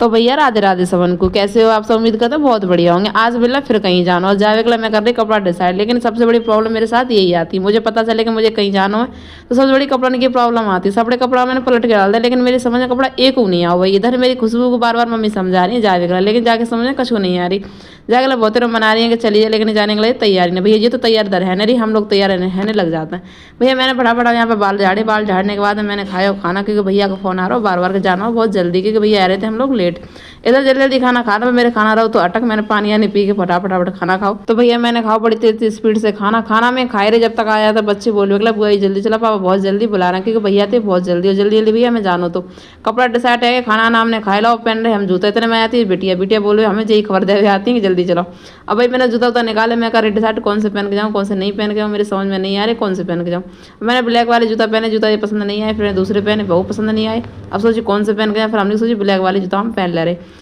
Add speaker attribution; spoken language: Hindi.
Speaker 1: तो भैया राधे राधे सबन को, कैसे हो आप सब? उम्मीद करते हैं बहुत बढ़िया होंगे। आज बिल्ला फिर कहीं जाना और जावे के लिए मैं कर रही कपड़ा डिसाइड, लेकिन सबसे बड़ी प्रॉब्लम मेरे साथ यही आती है, मुझे पता चले कि मुझे कहीं जाना है तो सबसे बड़ी कपड़ा की प्रॉब्लम आती है। सबड़े कपड़ा मैंने पलट के डाल दिया, लेकिन मेरी समझ में कपड़ा एक को नहीं आ भाई। इधर मेरी खुशबू को बार बार मम्मी समझा रही है जावे के लिए, लेकिन जाके समझ में कछु नहीं आ रही। जाके लिए बहुत मना रही है कि चलिए, लेकिन जाने के लिए तैयारी नहीं। भैया ये तो तैयार दर है नहीं, हम लोग तैयार रहने लग जाते हैं। भैया मैंने फटाफट यहाँ पे बाल झाड़े, बाल झाड़ने के बाद मैंने खाया खाना, क्योंकि भैया का फोन आ रहा हो बार बार के जाना हो बहुत जल्दी, क्योंकि भैया आ रहे थे हम लोग लेट। इधर जल्दी जल्दी खाना खा रहा, मेरे खाना रहो तो अटक, मैंने पानी यानी पी के फटाफट खाना खाओ। तो भैया मैंने खाओ बड़ी तेज स्पीड से खाना में खाए रहे, जब तक आया था बच्चे बोल बोला बुआ जल्दी चला, पापा बहुत जल्दी बुला रहे हैं, क्योंकि भैया थे बहुत जल्दी। और जल्दी जल्दी भैया मैं जानो तो कपड़ा डिसाइड है, खाना नाम ने खाए लो पहन रहे हम जूते इतने में आती है। बिटिया बिटिया बोलो हमें यही खबर दे आती है कि जल्दी चलो। अब भाई मैंने जूता उता निकाले, मैं कर डिसाइड कौन से पहन के जाऊँ कौन से नहीं पहन के जाऊँ, मेरे समझ में नहीं आ रही कौन से पहन के जाऊँ। मैंने ब्लैक वाले जूता पहने, जूता ये पसंद नहीं आए, फिर दूसरे पहने वो पसंद नहीं आए। अब सोची कौन से पहन के जाए, फिर हमने सोची ब्लैक वाले जूता हम पहन ले रहे।